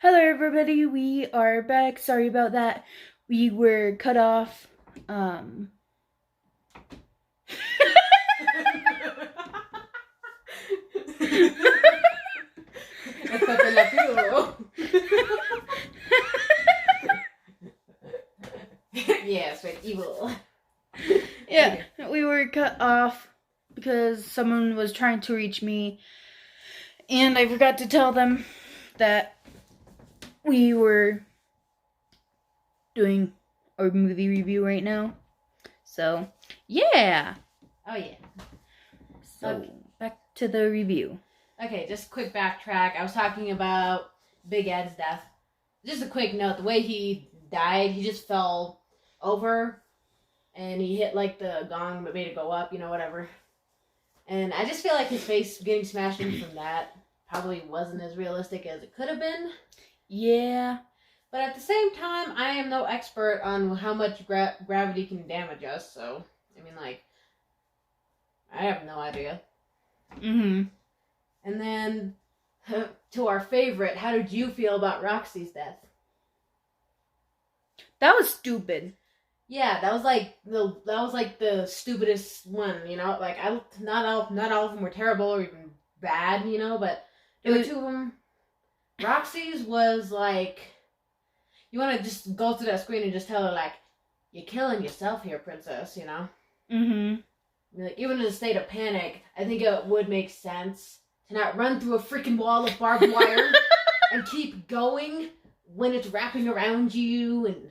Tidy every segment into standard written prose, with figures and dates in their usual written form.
Hello, everybody. We are back. Sorry about that. We were cut off. Hasta te la pido. Yes, with evil. Yeah, we were cut off because someone was trying to reach me, and I forgot to tell them that we were doing our movie review right now. So, yeah. Oh, yeah. So, Okay. back to the review. Okay, just quick backtrack. I was talking about Big Ed's death. Just a quick note. The way he died, he just fell over and he hit like the gong but made it go up, whatever. And I just feel like his face getting smashed in from that probably wasn't as realistic as it could have been. Yeah. But at the same time, I am no expert on how much gravity can damage us, so, I have no idea. Mm-hmm. And then, to our favorite, how did you feel about Roxy's death? That was stupid. Yeah, that was like the stupidest one, Like not all of them were terrible or even bad, but there were two of them. Roxy's was like, you want to just go to that screen and just tell her like, you're killing yourself here, princess, Mm-hmm. Like, even in a state of panic, I think it would make sense to not run through a freaking wall of barbed wire and keep going when it's wrapping around you and.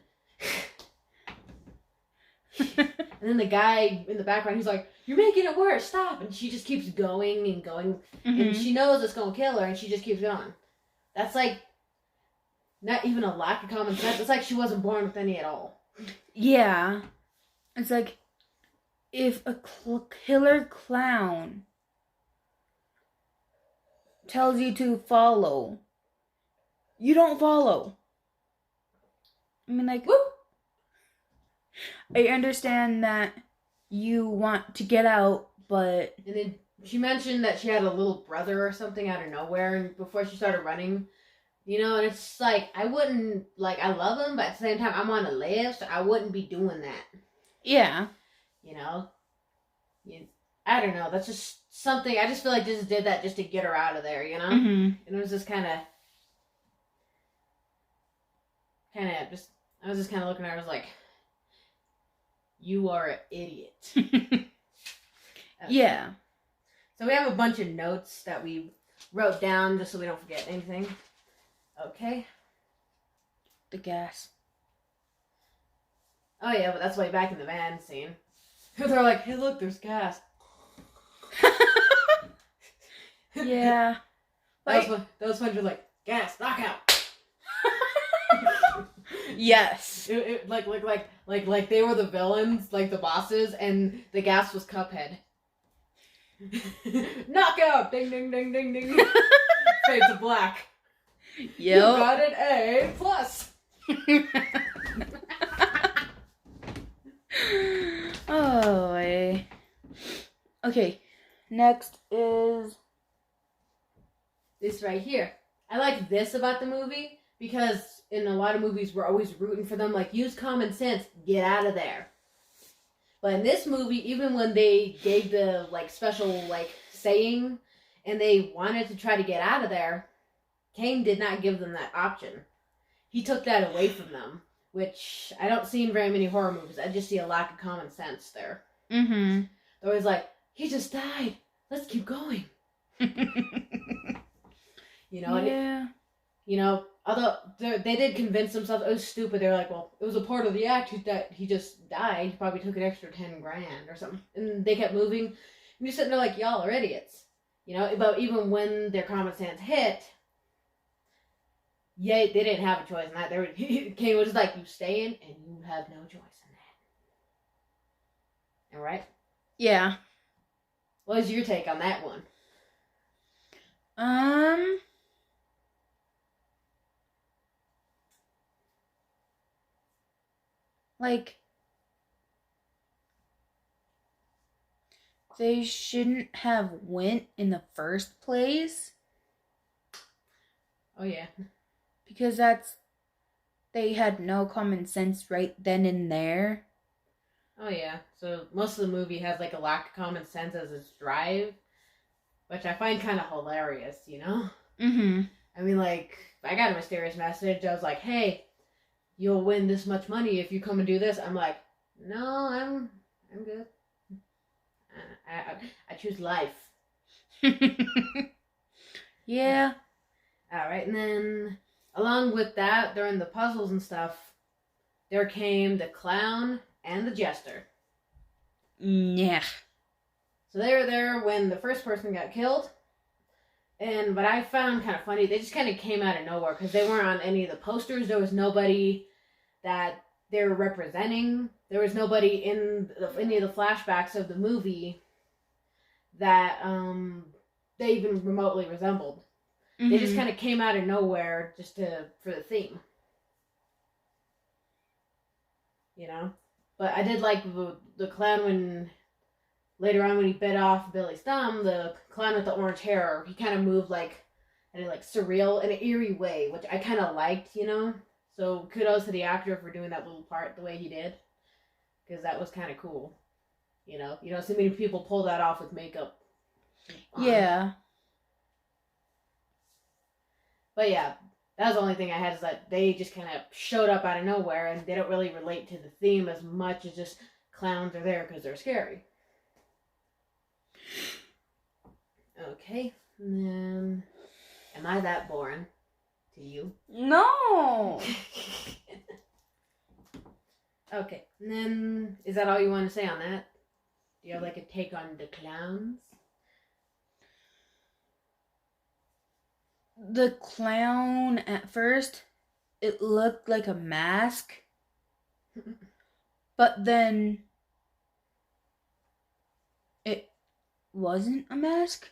And then the guy in the background, he's like, you're making it worse, stop. And she just keeps going and going. Mm-hmm. And she knows it's going to kill her, and she just keeps going. That's like, not even a lack of common sense. It's like she wasn't born with any at all. Yeah. It's like, if a killer clown tells you to follow, you don't follow. I mean, like, Woo! I understand that you want to get out, but... And then she mentioned that she had a little brother or something out of nowhere and before she started running. And it's like, I wouldn't, like, I love him, but at the same time, I'm on a live, so I wouldn't be doing that. Yeah. I don't know, that's just something, I just feel like they just did that just to get her out of there, Mm-hmm. And it was just I was just kind of looking at her, I was like, you are an idiot. Okay. Yeah. So we have a bunch of notes that we wrote down just so we don't forget anything. Okay. The gas. Oh yeah, but that's way back in the van scene. They're like, hey look, there's gas. Yeah. Those ones were like, gas, knockout. Yes. Like they were the villains, like the bosses, and the gas was Cuphead. Knockout! Ding ding ding ding ding. Fade to black. Yep. You got it A+. Oh, okay. Next is this right here. I like this about the movie because in a lot of movies we're always rooting for them, like, use common sense, get out of there. But in this movie, even when they gave the like special like saying and they wanted to try to get out of there, Kane did not give them that option. He took that away from them, which I don't see in very many horror movies. I just see a lack of common sense there. Mm-hmm. They're always like, he just died, let's keep going. Yeah. Although they did convince themselves it was stupid. They were like, well, it was a part of the act that he just died. He probably took an extra $10,000 or something. And they kept moving. And you're sitting there like, y'all are idiots. But even when their common sense hit, yeah, they didn't have a choice in that. Kane was just like, you stay in and you have no choice in that. All right? Yeah. What was your take on that one? Like, they shouldn't have went in the first place. Oh, yeah. Because they had no common sense right then and there. Oh yeah, so most of the movie has like a lack of common sense as its drive, which I find kind of hilarious, you know? Mm-hmm. I mean, like, I got a mysterious message. I was like, hey, you'll win this much money if you come and do this. I'm like, no, I'm good. I choose life. Yeah. Alright, and then along with that, during the puzzles and stuff, there came the clown and the jester. Yeah. So they were there when the first person got killed. And what I found kind of funny, they just kind of came out of nowhere because they weren't on any of the posters. There was nobody that they were representing. There was nobody in any of the flashbacks of the movie that they even remotely resembled. Mm-hmm. They just kind of came out of nowhere just for the theme. You know? But I did like the clown when... Later on, when he bit off Billy's thumb, the clown with the orange hair, he kind of moved like in a surreal, in an eerie way, which I kind of liked, you know? So kudos to the actor for doing that little part the way he did. Because that was kind of cool. You know? You don't see many people pull that off with makeup on. Yeah. But yeah, that was the only thing I had is that they just kind of showed up out of nowhere and they don't really relate to the theme as much as just clowns are there because they're scary. Okay, and then, am I that boring to you? No! Okay, and then, is that all you want to say on that? Do you have a take on the clowns? The clown, at first, it looked like a mask. But then, it wasn't a mask.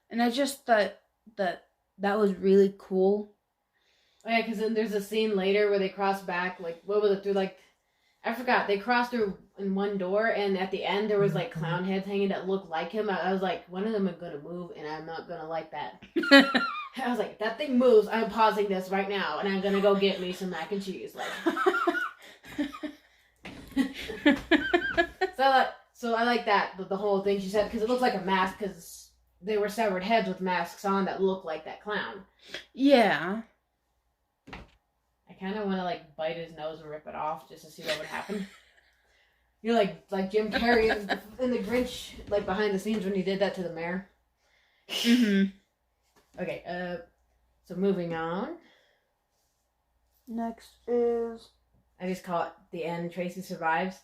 And I just thought that was really cool. Oh yeah, because then there's a scene later where they cross back, what was it, through I forgot, they crossed through in one door, and at the end there was clown heads hanging that looked like him. I was like, one of them is going to move, and I'm not going to like that. I was like, that thing moves, I'm pausing this right now, and I'm going to go get me some mac and cheese. So I like that, the whole thing she said, because it looks like a mask, because they were severed heads with masks on that look like that clown. Yeah. I kind of want to bite his nose and rip it off just to see what would happen. You know, like Jim Carrey in the Grinch, behind the scenes when he did that to the mayor. Mm-hmm. Okay, so moving on. Next is... I just call it the end. Tracy survives.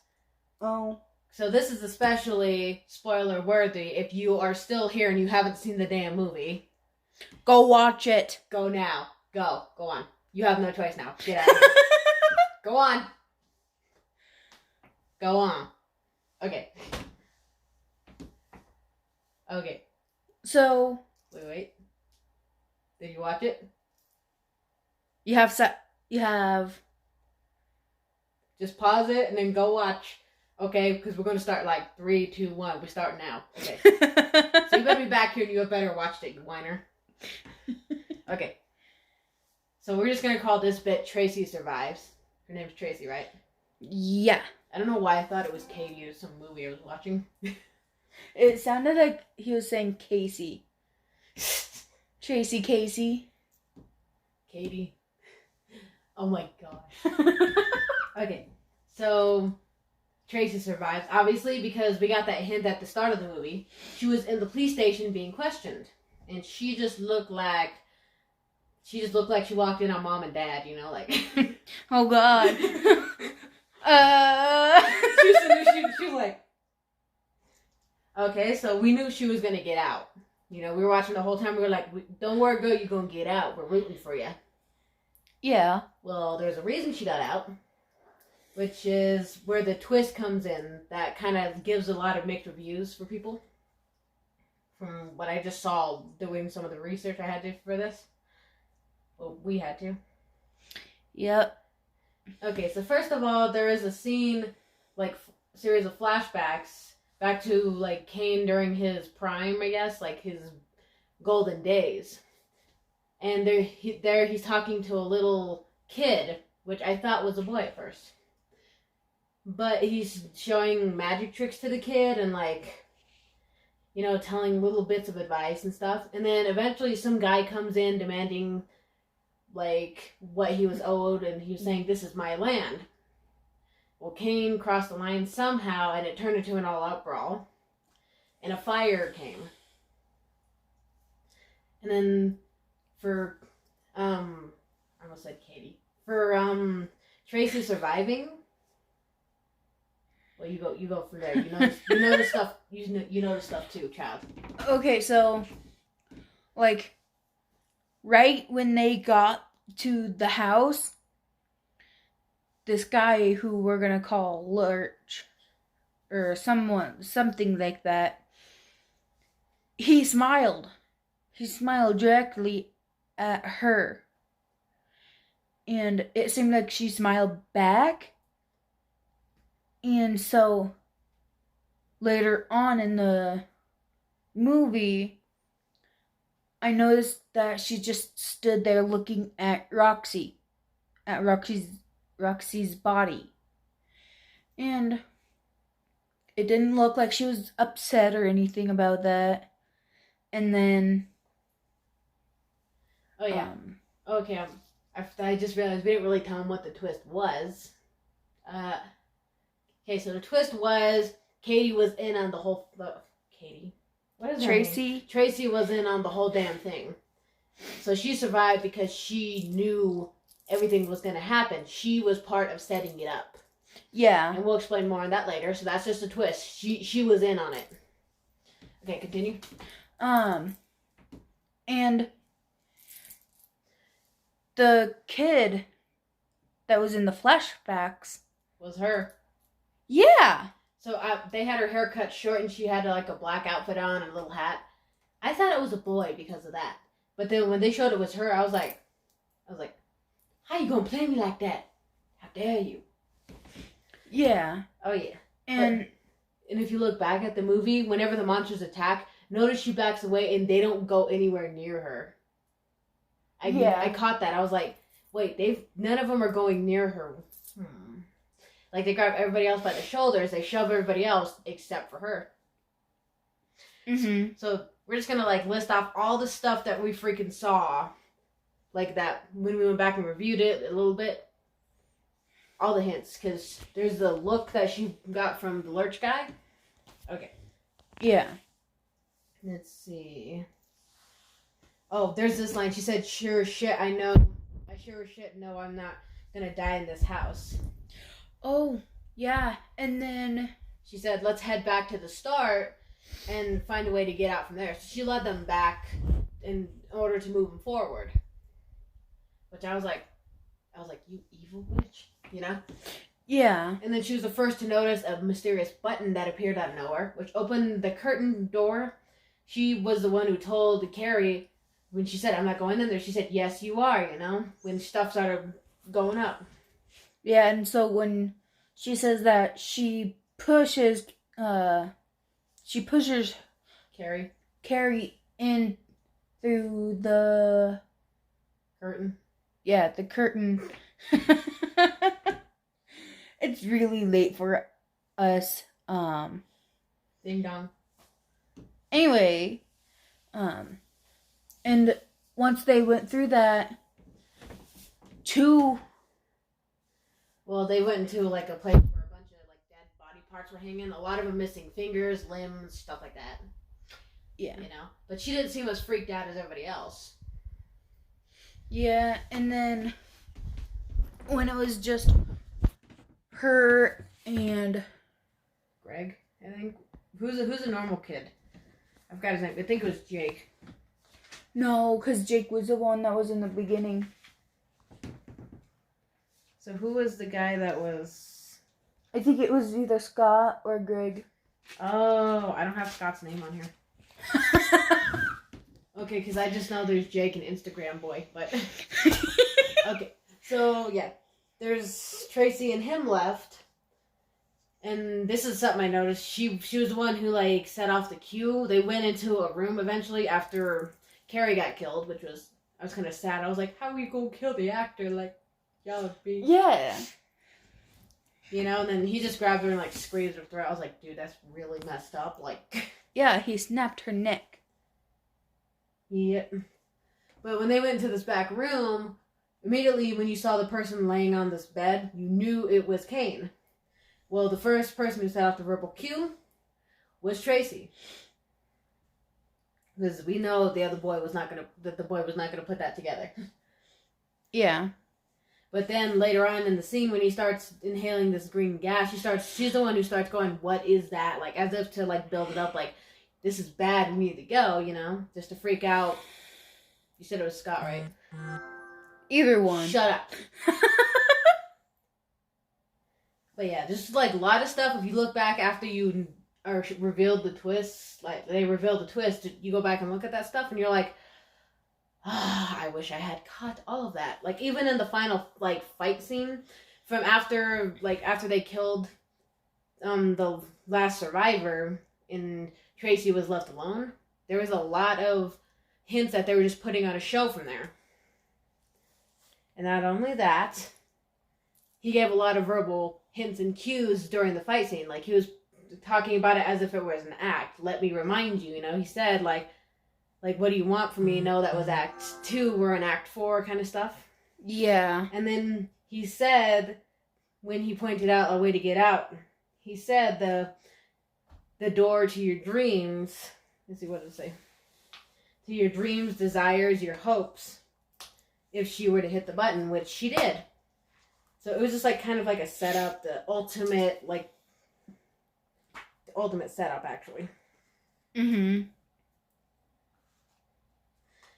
Oh. So this is especially spoiler worthy if you are still here and you haven't seen the damn movie. Go watch it. Go now. Go on. You have no choice now. Get out of here. Go on. Go on. Okay. Okay. So... Wait. Did you watch it? You have... Just pause it and then go watch. Okay, because we're going to start 3, 2, 1. We start now. Okay. So you better be back here and you better watch it, you whiner. Okay. So we're just going to call this bit Tracy Survives. Her name's Tracy, right? Yeah. I don't know why I thought it was Katie or some movie I was watching. It sounded like he was saying Casey. Tracy Casey. Katie. Oh my gosh. Okay. So... Tracy survives, obviously, because we got that hint at the start of the movie. She was in the police station being questioned. And she just looked like she walked in on Mom and Dad, you know, Oh, God. She was like... Okay, so we knew she was going to get out. You know, we were watching the whole time. We were like, don't worry, girl, you're going to get out. We're rooting for you. Yeah. Well, there's a reason she got out. Which is where the twist comes in that kind of gives a lot of mixed reviews for people. From what I just saw doing some of the research I had to for this. Well, we had to. Yep. Okay, so first of all, there is a scene, series of flashbacks back to, Kane during his prime, I guess, his golden days. And he's talking to a little kid, which I thought was a boy at first. But he's showing magic tricks to the kid and, like, you know, telling little bits of advice and stuff. And then eventually some guy comes in demanding, like, what he was owed, and he was saying, "This is my land." Well, Kane crossed the line somehow, and it turned into an all-out brawl. And a fire came. And then for, I almost said Katie. For, Tracy surviving. Well, you go from there. You know the stuff. You know the stuff too, child. Okay, so, like, right when they got to the house, this guy who we're gonna call Lurch, or something like that, he smiled. He smiled directly at her. And it seemed like she smiled back. And so, later on in the movie, I noticed that she just stood there looking at Roxy's body. And it didn't look like she was upset or anything about that. And then... Oh, yeah. Okay, I just realized we didn't really tell him what the twist was. Okay, so the twist was Katie was in on the whole... Katie? What is Tracy? Her name? Tracy was in on the whole damn thing. So she survived because she knew everything was going to happen. She was part of setting it up. Yeah. And we'll explain more on that later. So that's just a twist. She was in on it. Okay, continue. And the kid that was in the flashbacks was her. Yeah. So they had her hair cut short and she had like a black outfit on and a little hat. I thought it was a boy because of that. But then when they showed it was her, I was like, how you gonna play me like that? How dare you? Yeah. Oh yeah. And if you look back at the movie, whenever the monsters attack, notice she backs away and they don't go anywhere near her. I caught that. I was like, wait, none of them are going near her. Like, they grab everybody else by the shoulders, they shove everybody else except for her. Mm-hmm. So we're just gonna, like, list off all the stuff that we freaking saw, like that when we went back and reviewed it a little bit. All the hints, because there's the look that she got from the Lurch guy. Okay. Yeah. Let's see. Oh, there's this line. She said, "Sure shit, I know. I sure as shit know I'm not gonna die in this house." Oh, yeah. And then she said, "Let's head back to the start and find a way to get out from there." So she led them back in order to move them forward. Which I was like, you evil bitch, you know? Yeah. And then she was the first to notice a mysterious button that appeared out of nowhere, which opened the curtain door. She was the one who told Carrie, when she said, "I'm not going in there," she said, "Yes, you are," you know? When stuff started going up. Yeah, and so when she says that she pushes Carrie in through the curtain. Yeah, the curtain. It's really late for us. Ding dong. Anyway, and once they went through that, well, they went into like a place where a bunch of like dead body parts were hanging. A lot of them missing fingers, limbs, stuff like that. Yeah. You know? But she didn't seem as freaked out as everybody else. Yeah, and then when it was just her and Greg, I think. Who's a normal kid? I forgot his name. I think it was Jake. No, because Jake was the one that was in the beginning. So who was the guy that was... I think it was either Scott or Greg. Oh, I don't have Scott's name on here. Okay, because I just know there's Jake and Instagram boy, but... Okay, so yeah. There's Tracy and him left. And this is something I noticed. She was the one who, set off the cue. They went into a room eventually after Carrie got killed, which was I was kind of sad. I was like, how are we gonna kill the actor? Like, y'all would be. Yeah. You know, and then he just grabbed her and, like, squeezed her throat. I was like, dude, that's really messed up. Like. Yeah, he snapped her neck. Yep. But when they went into this back room, immediately when you saw the person laying on this bed, you knew it was Kane. Well, the first person who set off the verbal cue was Tracy. Because we know the boy was not gonna put that together. Yeah. But then later on in the scene, when he starts inhaling this green gas, she's the one who starts going, what is that? Like, as if to, like, build it up, like, this is bad, we need to go, you know? Just to freak out. You said it was Scott, right? Either one. Shut up. But yeah, just, like, a lot of stuff, if you look back after you revealed the twist, like, they revealed the twist, you go back and look at that stuff, and you're like, I wish I had caught all of that. Like, even in the final, like, fight scene from after they killed the last survivor and Tracy was left alone, there was a lot of hints that they were just putting on a show from there. And not only that, he gave a lot of verbal hints and cues during the fight scene. Like, he was talking about it as if it was an act. Let me remind you, you know? He said, like, what do you want from me? No, that was Act 2, we're in Act 4 kind of stuff. Yeah. And then he said, when he pointed out a way to get out, he said the door to your dreams, let's see, what did it say? To your dreams, desires, your hopes, if she were to hit the button, which she did. So it was just like kind of like a setup, the ultimate setup, actually. Mm-hmm.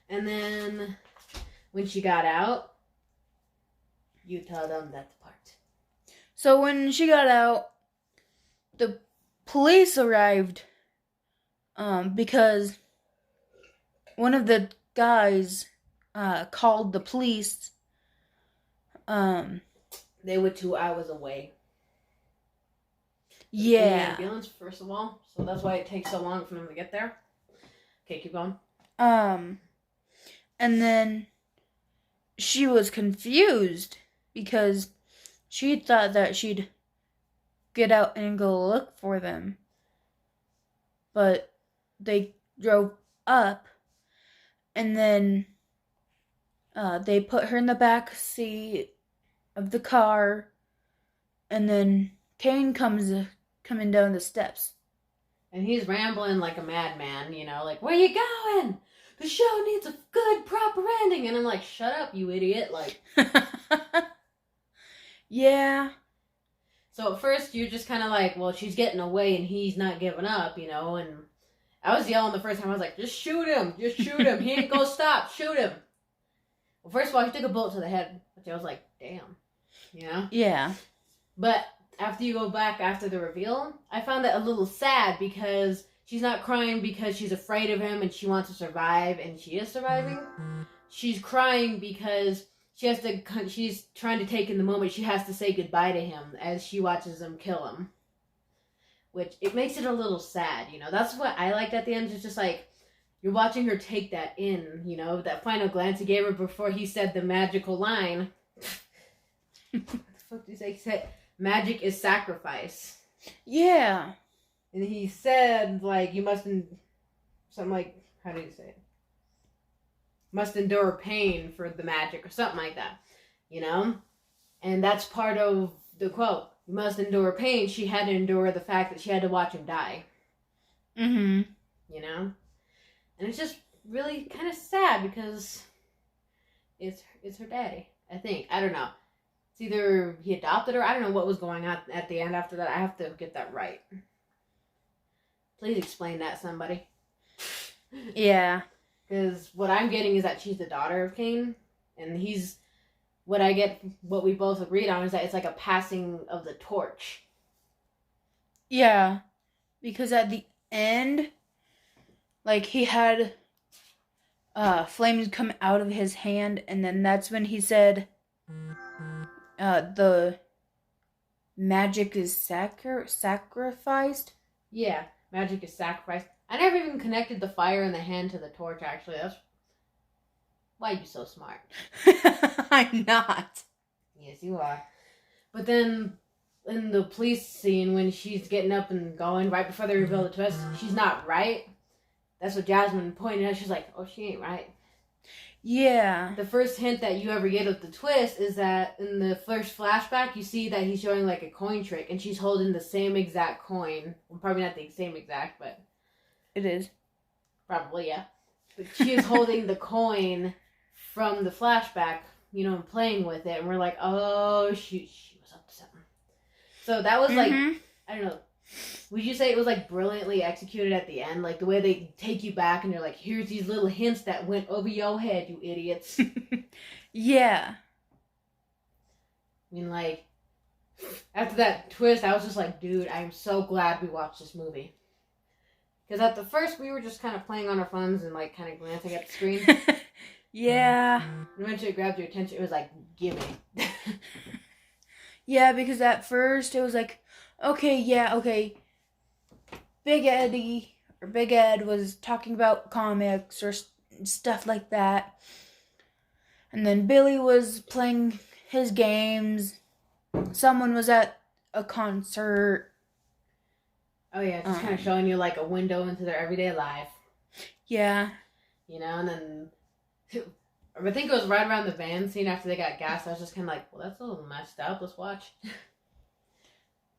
And then when she got out, you tell them that part. So when she got out, the police arrived because one of the guys called the police. They were 2 hours away. Yeah. In the ambulance, first of all. So that's why it takes so long for them to get there. Okay, keep going. And then she was confused because she thought that she'd get out and go look for them. But they drove up, and then they put her in the back seat of the car, and then Kane coming down the steps. And he's rambling like a madman, you know, like, where you going? The show needs a good, proper ending. And I'm like, shut up, you idiot. Like, yeah. So at first, you're just kind of like, well, she's getting away and he's not giving up, you know. And I was yelling the first time. I was like, just shoot him. Just shoot him. He ain't gonna stop. Shoot him. Well, first of all, he took a bullet to the head. Which I was like, damn. You know? Yeah. But after you go back after the reveal, I found that a little sad because she's not crying because she's afraid of him and she wants to survive and she is surviving. She's crying because she's trying to take in the moment. She has to say goodbye to him as she watches him kill him. Which, it makes it a little sad, you know. That's what I liked at the end. It's just like, you're watching her take that in, you know. That final glance he gave her before he said the magical line. What the fuck did he say? He said, magic is sacrifice. Yeah. And he said, like, you must, something like, how did he say it? Must endure pain for the magic or something like that, you know? And that's part of the quote. You must endure pain. She had to endure the fact that she had to watch him die. Mm-hmm. You know? And it's just really kind of sad because it's her daddy, I think. I don't know. It's either he adopted her. I don't know what was going on at the end after that. I have to get that right. Please explain that, somebody. Yeah. Because what I'm getting is that she's the daughter of Kane. And what we both agreed on is that it's like a passing of the torch. Yeah. Because at the end, like, he had flames come out of his hand, and then that's when he said the magic is sacrificed. Yeah, magic is sacrificed. I never even connected the fire in the hand to the torch, actually. Why are you so smart? I'm not. Yes, you are. But then in the police scene, when she's getting up and going right before they reveal the twist, she's not right. That's what Jasmine pointed out. She's like, oh, she ain't right. Yeah. The first hint that you ever get of the twist is that in the first flashback, you see that he's showing like a coin trick, and she's holding the same exact coin. Well, probably not the same exact, but It is. probably, yeah. But she is holding the coin from the flashback, you know, and playing with it, and we're like, oh, she was up to something. So that was like, I don't know. Would you say it was like brilliantly executed at the end? Like the way they take you back and you're like, here's these little hints that went over your head, you idiots. Yeah. I mean, like, after that twist, I was just like, dude, I'm so glad we watched this movie. Because at the first, we were just kind of playing on our phones and like kind of glancing at the screen. Yeah. And eventually it grabbed your attention. It was like, gimme. Yeah, because at first it was like, okay. Big Ed was talking about comics or stuff like that. And then Billy was playing his games. Someone was at a concert. Oh, yeah, just kind of showing you like a window into their everyday life. Yeah. You know, and then I think it was right around the van scene after they got gas. I was just kind of like, well, that's a little messed up. Let's watch.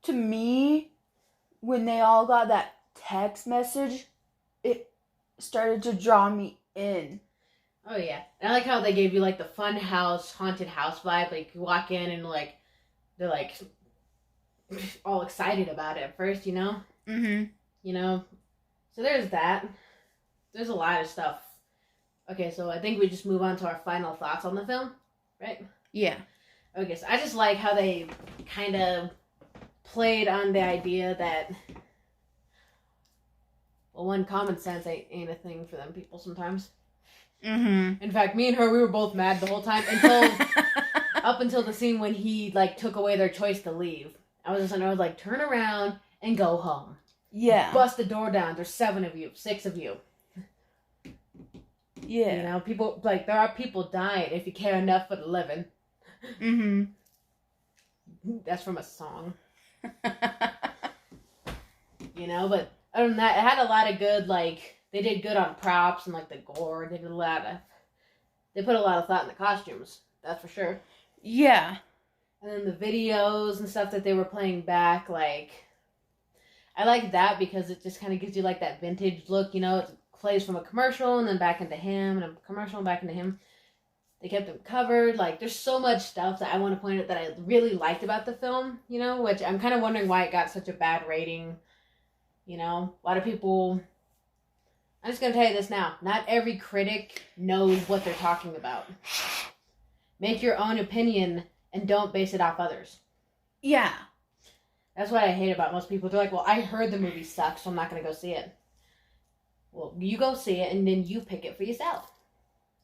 To me, when they all got that text message, it started to draw me in. Oh, yeah. And I like how they gave you, like, the fun house, haunted house vibe. Like, you walk in and, like, they're, like, all excited about it at first, you know? Mm-hmm. You know? So there's that. There's a lot of stuff. Okay, so I think we just move on to our final thoughts on the film, right? Yeah. Okay, so I just like how they kind of played on the idea that, well, one, common sense ain't a thing for them people sometimes. Mm-hmm. In fact, me and her, we were both mad the whole time up until the scene when he like took away their choice to leave. I was like, turn around and go home. Yeah. Bust the door down. There's 7 of you, 6 of you. Yeah. You know, people like there are people dying if you care enough for the living. Mm-hmm. That's from a song. You know, but other than that, it had a lot of good, like, they did good on props and, like, the gore. They put a lot of thought in the costumes. That's for sure. Yeah. And then the videos and stuff that they were playing back, like, I like that because it just kind of gives you, like, that vintage look, you know? It plays from a commercial and then back into him and a commercial and back into him. They kept them covered. Like, there's so much stuff that I want to point out that I really liked about the film, you know, which I'm kind of wondering why it got such a bad rating. You know, a lot of people... I'm just going to tell you this now. Not every critic knows what they're talking about. Make your own opinion and don't base it off others. Yeah. That's what I hate about most people. They're like, well, I heard the movie sucks, so I'm not going to go see it. Well, you go see it and then you pick it for yourself.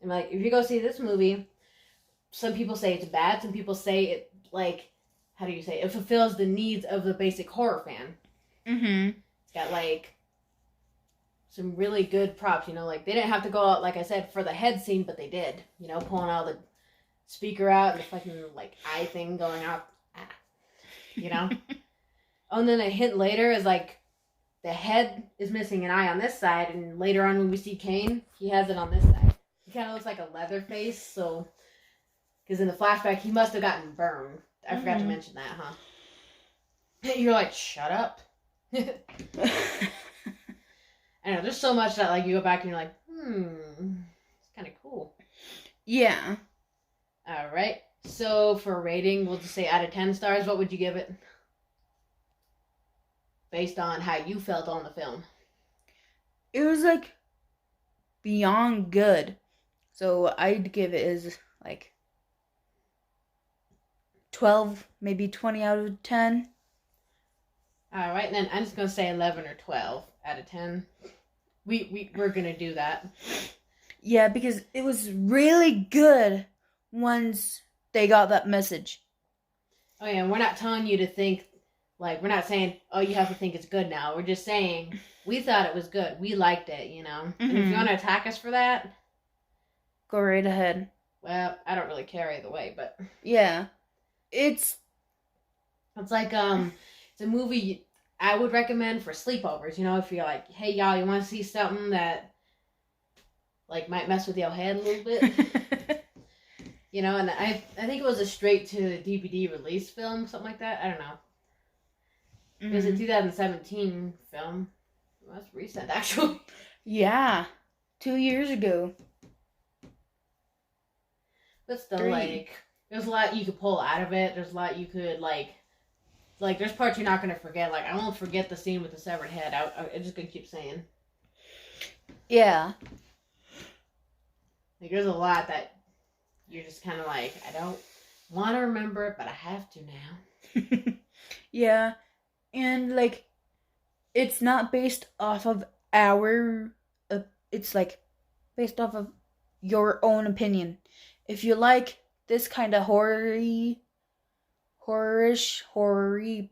And like, if you go see this movie, some people say it's bad. Some people say it, like, how do you say it? It fulfills the needs of the basic horror fan. Mm-hmm. It's got, like, some really good props, you know, like, they didn't have to go out, like I said, for the head scene, but they did, you know, pulling all the speaker out and the fucking, like, eye thing going out, you know? Oh, and then a hint later is, like, the head is missing an eye on this side, and later on when we see Kane, he has it on this side. He kind of looks like a leather face, so, because in the flashback, he must have gotten burned. I forgot to mention that, huh? You're like, shut up. I know, there's so much that, like, you go back and you're like, it's kind of cool. Yeah. Alright, so for a rating, we'll just say out of 10 stars, what would you give it? Based on how you felt on the film. It was, like, beyond good. So I'd give it as, like, 12, maybe 20 out of 10. Alright, then I'm just going to say 11 or 12 out of 10. We're going to do that. Yeah, because it was really good once they got that message. Oh yeah, and we're not telling you to think, like, we're not saying, oh, you have to think it's good now. We're just saying, we thought it was good. We liked it, you know? And if you want to attack us for that, Go right ahead. Well, I don't really care either way, but Yeah. It's like it's a movie I would recommend for sleepovers. You know, if you're like, hey y'all, you want to see something that like might mess with your head a little bit. You know, and I think it was a straight to DVD release film, something like that. I don't know. It was a 2017 film. Well, that's recent, actually. Yeah. 2 years ago. But still, 3. like, there's a lot you could pull out of it. There's a lot you could, like, there's parts you're not going to forget. Like, I won't forget the scene with the severed head. I'm just going to keep saying. Yeah. Like, there's a lot that you're just kind of like, I don't want to remember it, but I have to now. Yeah. And, like, it's not based off of our... it's, like, based off of your own opinion. If you like this kind of horror-y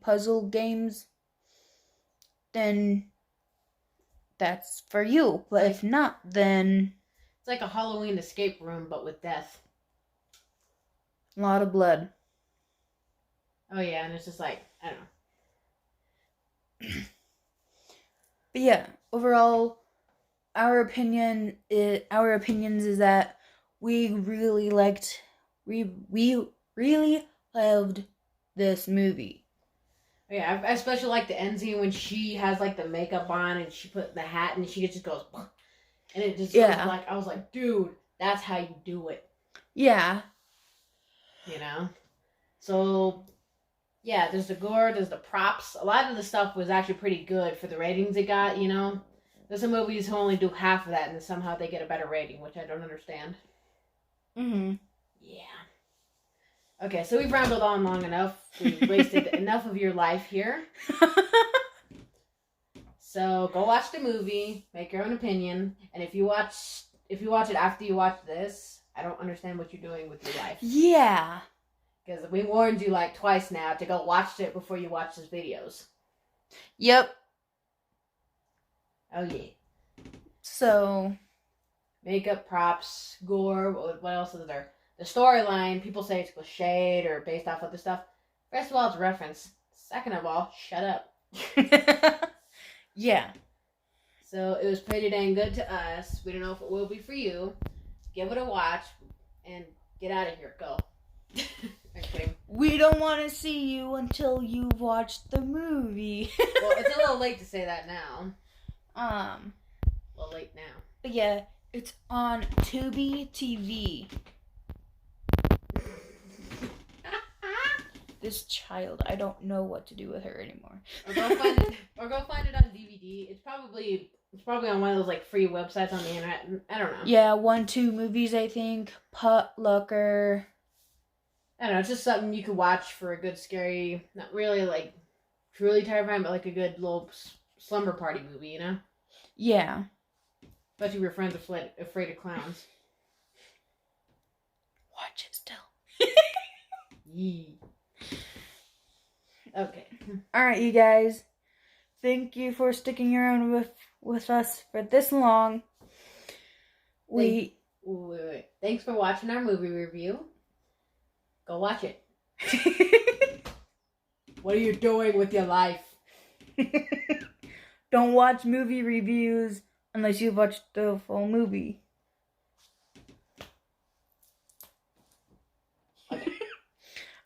puzzle games, then that's for you. But if not, then... It's like a Halloween escape room, but with death. A lot of blood. Oh, yeah, and it's just like, I don't know. But yeah, overall, our opinions is that we really loved this movie. Yeah, I especially like the end scene when she has like the makeup on and she put the hat and she just goes, and it just goes like, I was like, dude, that's how you do it. Yeah. You know? So, yeah, there's the gore, there's the props. A lot of the stuff was actually pretty good for the ratings it got, you know? There's some movies who only do half of that and somehow they get a better rating, which I don't understand. Mm-hmm. Yeah. Okay, so we've rambled on long enough. We've wasted enough of your life here. So go watch the movie, make your own opinion, and if you watch it after you watch this, I don't understand what you're doing with your life. Yeah. Because we warned you like twice now to go watch it before you watch these videos. Yep. Oh yeah. So makeup, props, gore, what else is there? The storyline, people say it's cliched or based off other stuff. First of all, it's a reference. Second of all, shut up. Yeah. So it was pretty dang good to us. We don't know if it will be for you. Give it a watch and get out of here. Go. Okay. We don't want to see you until you've watched the movie. Well, it's a little late to say that now. Well, late now. But yeah, it's on Tubi TV. This child, I don't know what to do with her anymore. Or go find it on DVD. It's probably on one of those like free websites on the internet. I don't know. Yeah, 1-2 movies, I think. Potlucker. I don't know. It's just something you could watch for a good scary, not really like truly terrifying, but like a good little slumber party movie, you know? Yeah. Especially if your friends are afraid of clowns. Watch it still. Yee. Okay. Alright, you guys. Thank you for sticking around with us for this long. Wait. Thanks for watching our movie review. Go watch it. What are you doing with your life? Don't watch movie reviews unless you've watched the full movie. Okay.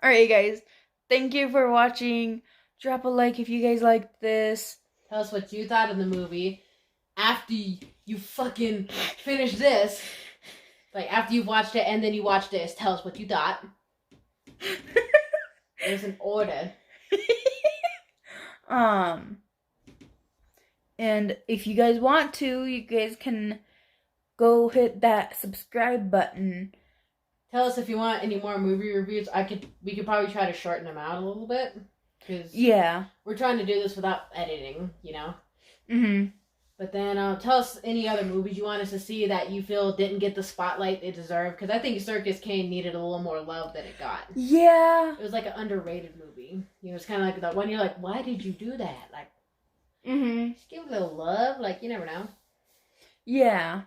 Alright, guys. Thank you for watching. Drop a like if you guys liked this. Tell us what you thought of the movie after you fucking finish this. Like, after you've watched it and then you watch this, tell us what you thought. There's an order. And if you guys want to, you guys can go hit that subscribe button. Tell us if you want any more movie reviews. We could probably try to shorten them out a little bit. Cause yeah. We're trying to do this without editing, you know? Mm-hmm. But then tell us any other movies you want us to see that you feel didn't get the spotlight it deserved. Because I think Circus Kane needed a little more love than it got. Yeah. It was like an underrated movie. You know, it's kind of like that one you're like, why did you do that? Like, mm-hmm. just give it a little love. Like, you never know. Yeah.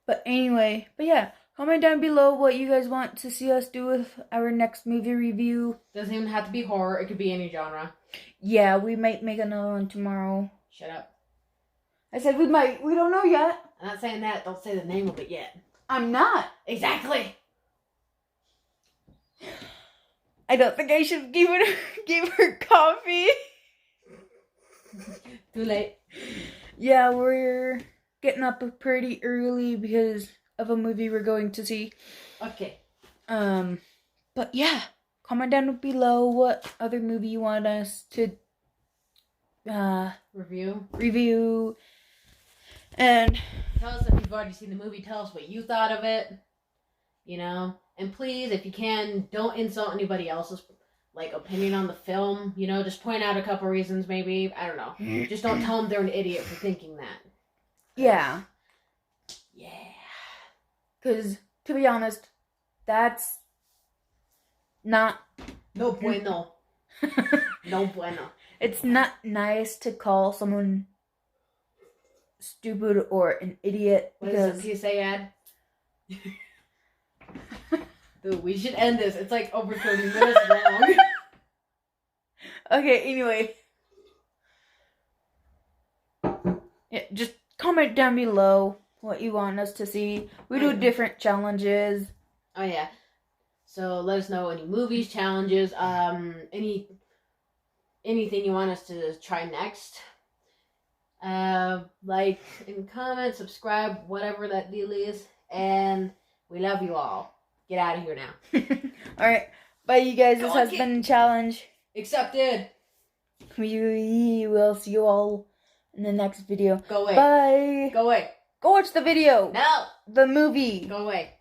But anyway, but yeah, comment down below what you guys want to see us do with our next movie review. Doesn't even have to be horror. It could be any genre. Yeah, we might make another one tomorrow. Shut up. I said we might. We don't know yet. I'm not saying that. Don't say the name of it yet. I'm not. Exactly. I don't think I should give her coffee. Too late. Yeah, we're getting up pretty early because of a movie we're going to see. Okay. But yeah, comment down below what other movie you want us to review. And tell us if you've already seen the movie. Tell us what you thought of it. You know, and please, if you can, don't insult anybody else's opinion on the film. You know, just point out a couple reasons. Maybe, I don't know. Just don't tell them they're an idiot for thinking that. Yeah. Yeah. Because to be honest, that's not no bueno. No bueno. It's not nice to call someone stupid or an idiot. What is a PSA ad? Dude, we should end this. It's like over 30 minutes long. Okay, anyway. Yeah, just comment down below what you want us to see. We do different challenges. Oh, yeah. So let us know any movies, challenges, anything you want us to try next. Like and comment, subscribe, whatever that deal is. And we love you all. Get out of here now. Alright. Bye, you guys. This has been a challenge. Accepted. We will see you all in the next video. Go away. Bye. Go away. Go watch the video. No. The movie. Go away.